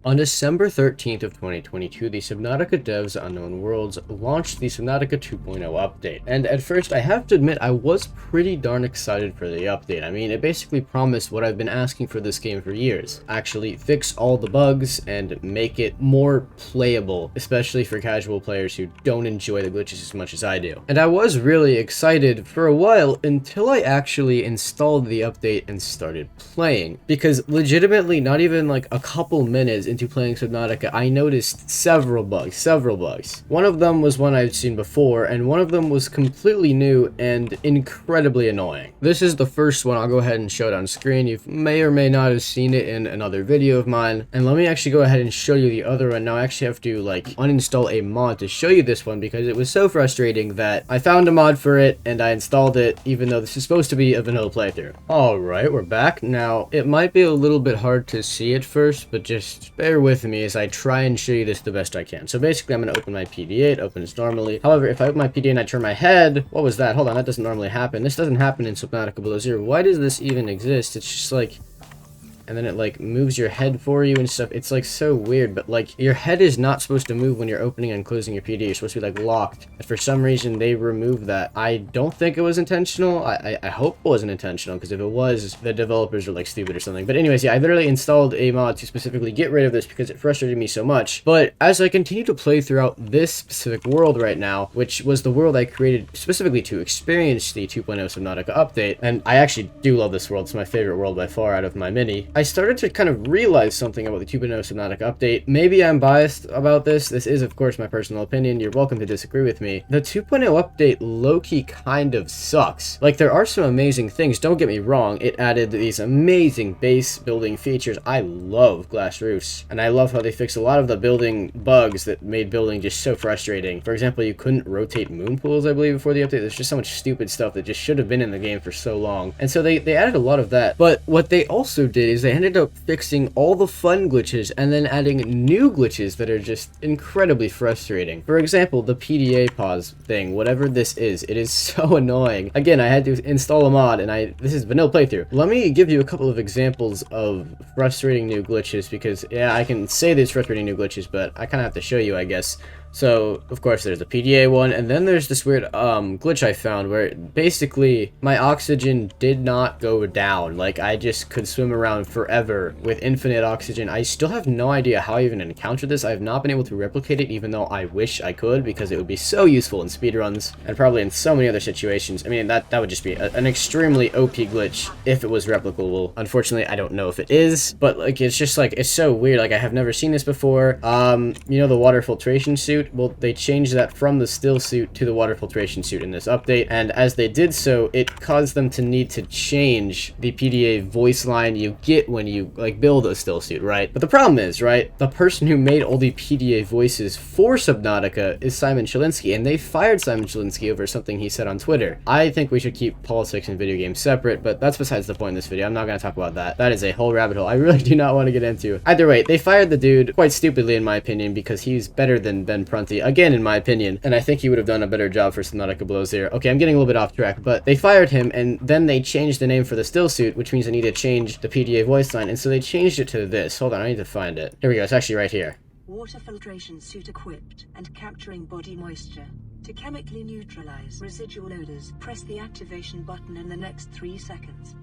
On December 13th of 2022, the Subnautica devs Unknown Worlds launched the Subnautica 2.0 update. And at first, I have to admit, I was pretty darn excited for the update. I mean, it basically promised what I've been asking for this game for years. Actually fix all the bugs and make it more playable, especially for casual players who don't enjoy the glitches as much as I do. And I was really excited for a while until I actually installed the update and started playing. Because legitimately, not even like a couple minutes into playing Subnautica, I noticed several bugs. One of them was one I've seen before, and one of them was completely new and incredibly annoying. This is the first one. I'll go ahead and show it on screen. You may or may not have seen it in another video of mine. And let me actually go ahead and show you the other one. Now I actually have to like uninstall a mod to show you this one because it was so frustrating that I found a mod for it and I installed it, even though this is supposed to be a vanilla playthrough. Alright, we're back. Now, it might be a little bit hard to see at first, but just bear with me as I try and show you this the best I can. So basically, I'm going to open my PDA. It opens normally. However, if I open my PDA and I turn my head, what was that? Hold on, that doesn't normally happen. This doesn't happen in Subnautica Below Zero. Why does this even exist? It's just like... and then it like moves your head for you and stuff. It's like so weird, but like your head is not supposed to move when you're opening and closing your PDA. You're supposed to be like locked. And for some reason they removed that. I don't think it was intentional. I hope it wasn't intentional, because if it was, the developers are like stupid or something. But anyways, yeah, I literally installed a mod to specifically get rid of this because it frustrated me so much. But as I continue to play throughout this specific world right now, which was the world I created specifically to experience the 2.0 Subnautica update, and I actually do love this world. It's my favorite world by far out of my mini. I started to kind of realize something about the 2.0 Subnautica update. Maybe I'm biased about this. This is, of course, my personal opinion. You're welcome to disagree with me. The 2.0 update low-key kind of sucks. Like, there are some amazing things, don't get me wrong. It added these amazing base building features. I love glass roofs, and I love how they fixed a lot of the building bugs that made building just so frustrating. For example, you couldn't rotate moon pools, I believe, before the update. There's just so much stupid stuff that just should have been in the game for so long. And so they added a lot of that. But what they also did is they ended up fixing all the fun glitches and then adding new glitches that are just incredibly frustrating. For example, the PDA pause thing, whatever this is, it is so annoying. Again, I had to install a mod, and this is vanilla playthrough. Let me give you a couple of examples of frustrating new glitches, because yeah, I can say there's frustrating new glitches, but I kind of have to show you, I guess. So, of course, there's the PDA one, and then there's this weird glitch I found where basically my oxygen did not go down. Like, I just could swim around forever with infinite oxygen. I still have no idea how I even encountered this. I have not been able to replicate it, even though I wish I could, because it would be so useful in speedruns and probably in so many other situations. I mean, that would just be an extremely OP glitch if it was replicable. Unfortunately, I don't know if it is, but like, it's just like, it's so weird. Like, I have never seen this before. You know, the water filtration suit? Well, they changed that from the still suit to the water filtration suit in this update, and as they did so, it caused them to need to change the PDA voice line you get when you like build a still suit, right? But the problem is, right, the person who made all the PDA voices for Subnautica is Simon Chilinsky, and they fired Simon Chilinsky over something he said on Twitter. I think we should keep politics and video games separate, but that's besides the point in this video. I'm not going to talk about that. That is a whole rabbit hole I really do not want to get into. Either way, they fired the dude quite stupidly, in my opinion, because he's better than Ben Prunty, again, in my opinion, and I think he would have done a better job for Subnautica Below Zero. Okay, I'm getting a little bit off track, but they fired him, and then they changed the name for the still suit, which means I need to change the PDA voice line, and so they changed it to this. Hold on, I need to find it. Here we go, it's actually right here. Water filtration suit equipped and capturing body moisture. To chemically neutralize residual odors, press the activation button in the next 3 seconds.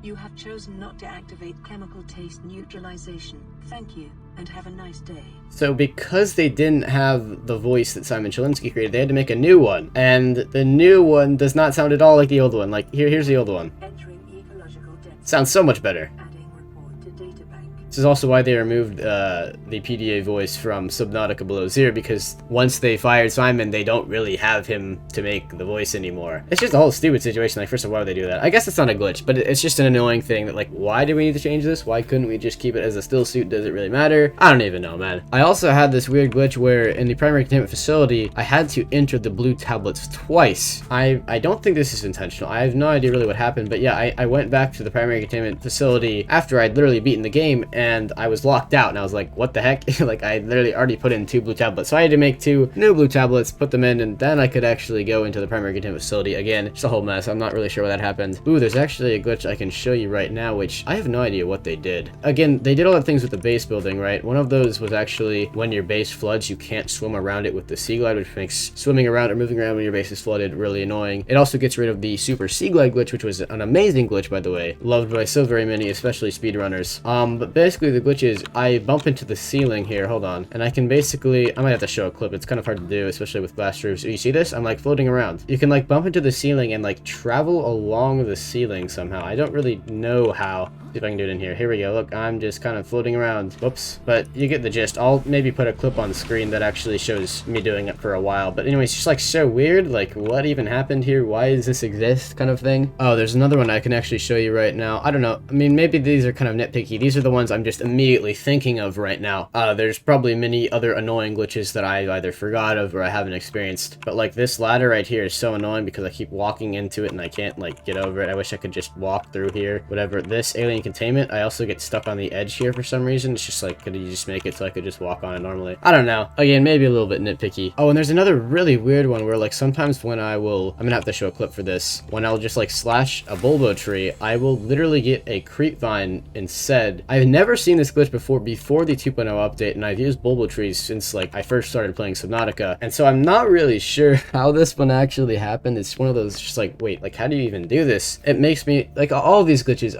You have chosen not to activate chemical taste neutralization. Thank you, and have a nice day. So because they didn't have the voice that Simon Chilinsky created, they had to make a new one. And the new one does not sound at all like the old one. Like, here's the old one. Entering ecological depth. Sounds so much better. Adding report to databank. This is also why they removed the PDA voice from Subnautica Below Zero, because once they fired Simon, they don't really have him to make the voice anymore. It's just a whole stupid situation. Like, first of all, why would they do that? I guess it's not a glitch, but it's just an annoying thing that, like, why do we need to change this? Why couldn't we just keep it as a still suit? Does it really matter? I don't even know, man. I also had this weird glitch where in the primary containment facility, I had to enter the blue tablets twice. I don't think this is intentional. I have no idea really what happened, but yeah, I went back to the primary containment facility after I'd literally beaten the game, and I was locked out, and I was like, what the heck? Like, I literally already put in 2 blue tablets, so I had to make 2 new blue tablets, put them in, and then I could actually go into the primary containment facility. Again, it's a whole mess. I'm not really sure why that happened. Ooh, there's actually a glitch I can show you right now, which I have no idea what they did. Again, they did all the things with the base building, right? One of those was actually when your base floods, you can't swim around it with the sea glide, which makes swimming around or moving around when your base is flooded really annoying. It also gets rid of the super sea glide glitch, which was an amazing glitch, by the way, loved by so very many, especially speedrunners. But basically the glitch is I bump into the ceiling here, hold on, and I can basically, I might have to show a clip, it's kind of hard to do, especially with glass roofs. You see this? I'm like floating around. You can like bump into the ceiling and like travel along the ceiling somehow. I don't really know how. See if I can do it in here. Here we go. Look, I'm just kind of floating around. Whoops. But you get the gist. I'll maybe put a clip on the screen that actually shows me doing it for a while. But anyway, it's just like so weird. Like, what even happened here? Why does this exist? Kind of thing. Oh, there's another one I can actually show you right now. I don't know. I mean, maybe these are kind of nitpicky. These are the ones I'm just immediately thinking of right now. There's probably many other annoying glitches that I either forgot of or I haven't experienced. But like this ladder right here is so annoying because I keep walking into it and I can't like get over it. I wish I could just walk through here. Whatever. This alien containment, I also get stuck on the edge here for some reason. It's just like, could you just make it so I could just walk on it normally? I don't know. Again, maybe a little bit nitpicky. Oh, and there's another really weird one where like sometimes when I'm gonna have to show a clip for this, when I'll just like slash a bulbo tree, I will literally get a creep vine instead. I've never seen this glitch before the 2.0 update, and I've used bulbo trees since like I first started playing Subnautica, and so I'm not really sure how this one actually happened. It's one of those just like, wait, like how do you even do this? It makes me, like all of these glitches,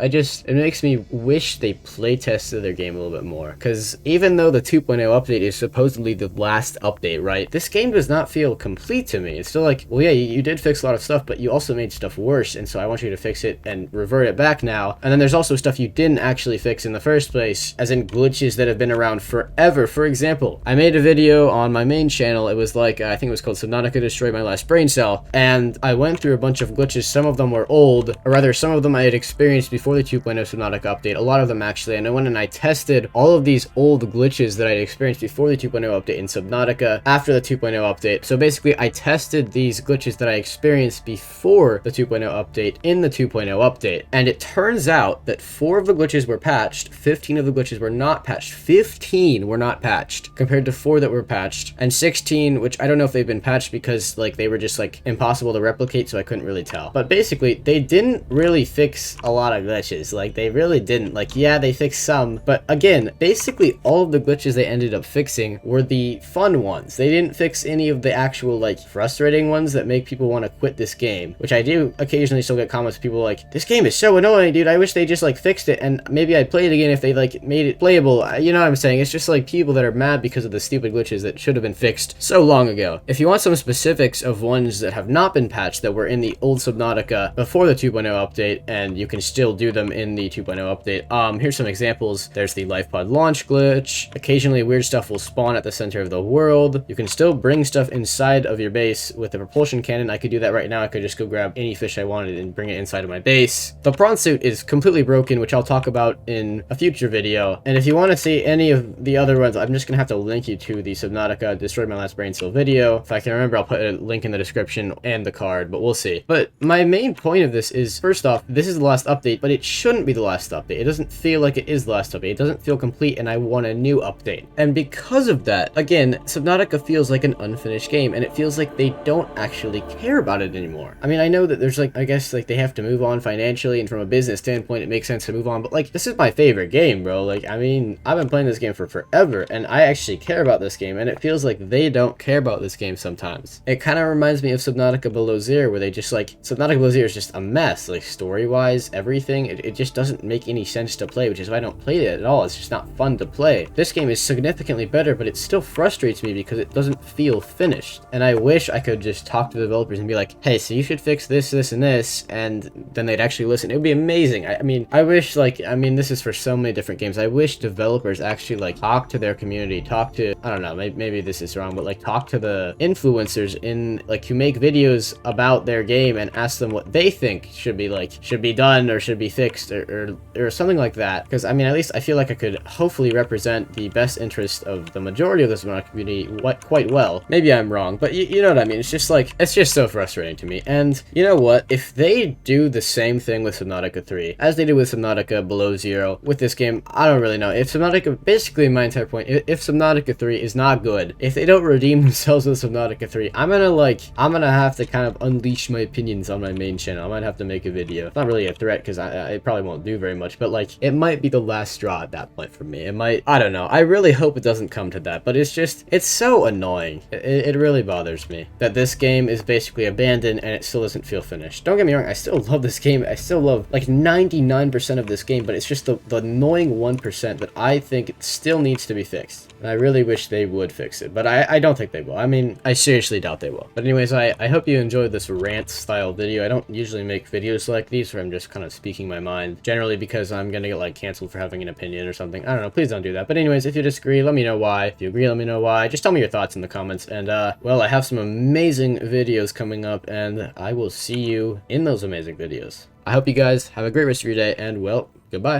it makes me wish they play tested their game a little bit more, because even though the 2.0 update is supposedly the last update, right, this game does not feel complete to me. It's still like, well, yeah, you did fix a lot of stuff, but you also made stuff worse, and so I want you to fix it and revert it back now. And then there's also stuff you didn't actually fix in the first place, as in glitches that have been around forever. For example, I made a video on my main channel. It was like, I think it was called Subnautica Destroyed My Last Brain Cell, and I went through a bunch of glitches. Some of them were old, or rather some of them I had experienced before the 2.0 Subnautica update. A lot of them actually, and I went and I tested all of these old glitches that I had experienced before the 2.0 update in Subnautica after the 2.0 update. So basically I tested these glitches that I experienced before the 2.0 update in the 2.0 update, and it turns out that 4 of the glitches were patched, 15 of the glitches were not patched. 15 were not patched compared to 4 that were patched, and 16, which I don't know if they've been patched because like they were just like impossible to replicate, so I couldn't really tell. But basically they didn't really fix a lot of glitches. Like they really didn't. Like, yeah, they fixed some, but again, basically all of the glitches they ended up fixing were the fun ones. They didn't fix any of the actual like frustrating ones that make people want to quit this game, which I do occasionally still get comments from people like, this game is so annoying, dude, I wish they just like fixed it and maybe I'd play it again if they like made it playable. You know what I'm saying? It's just like people that are mad because of the stupid glitches that should have been fixed so long ago. If you want some specifics of ones that have not been patched that were in the old Subnautica before the 2.0 update, and you can still do them in the 2.0 update, here's some examples. There's the life pod launch glitch. Occasionally weird stuff will spawn at the center of the world. You can still bring stuff inside of your base with the propulsion cannon. I could do that right now. I could just go grab any fish I wanted and bring it inside of my base. The prawn suit is completely broken, which I'll talk about in a future video. And if you want to see any of the other ones, I'm just gonna have to link you to the Subnautica Destroyed My Last Brain Cell video. If I can remember, I'll put a link in the description and the card, but we'll see. But my main point of this is, first off, this is the last update, but it shouldn't be the last update. It doesn't feel like it is the last update. It doesn't feel complete, and I want a new update. And because of that, again, Subnautica feels like an unfinished game, and it feels like they don't actually care about it anymore. I mean, I know that there's like, I guess like they have to move on financially, and from a business standpoint, it makes sense to move on, but like, this is my favorite game, bro. Like, I mean, I've been playing this game for forever, and I actually care about this game, and it feels like they don't care about this game sometimes. It kind of reminds me of Subnautica Below Zero, where they just like, Subnautica Below Zero is just a mess, like story-wise, everything. It just doesn't make any sense to play, which is why I don't play it at all. It's just not fun to play. This game is significantly better, but it still frustrates me because it doesn't feel finished. And I wish I could just talk to the developers and be like, hey, so you should fix this, this, and this, and then they'd actually listen. It would be amazing. I mean, I wish, like, I mean, this is for so many different games. I wish developers actually, like, talk to their community, talk to, I don't know, maybe this is wrong, but, like, talk to the influencers in, like, who make videos about their game and ask them what they think should be, like, should be done or should be fixed or something like that. Because, I mean, at least I feel like I could hopefully represent the best interest of the majority of the Subnautica community quite well. Maybe I'm wrong, but you know what I mean? It's just like, it's just so frustrating to me. And you know what? If they do the same thing with Subnautica 3 as they did with Subnautica Below Zero with this game game, I don't really know. If Subnautica, basically my entire point, if Subnautica 3 is not good, if they don't redeem themselves with Subnautica 3, I'm gonna have to kind of unleash my opinions on my main channel. I might have to make a video. It's not really a threat, because I probably won't do very much, but like, it might be the last straw at that point for me. It might, I don't know. I really hope it doesn't come to that, but it's just, it's so annoying. It really bothers me that this game is basically abandoned and it still doesn't feel finished. Don't get me wrong, I still love this game. I still love like 99% of this game, but it's just the annoying 1% that I think it still needs to be fixed. And I really wish they would fix it, but I don't think they will. I mean, I seriously doubt they will. But anyways, I hope you enjoyed this rant style video. I don't usually make videos like these where I'm just kind of speaking my mind, generally because I'm gonna get like canceled for having an opinion or something. I don't know, please don't do that. But anyways, if you disagree, let me know why. If you agree, let me know why. Just tell me your thoughts in the comments. And well, I have some amazing videos coming up, and I will see you in those amazing videos. I hope you guys have a great rest of your day, and well, goodbye.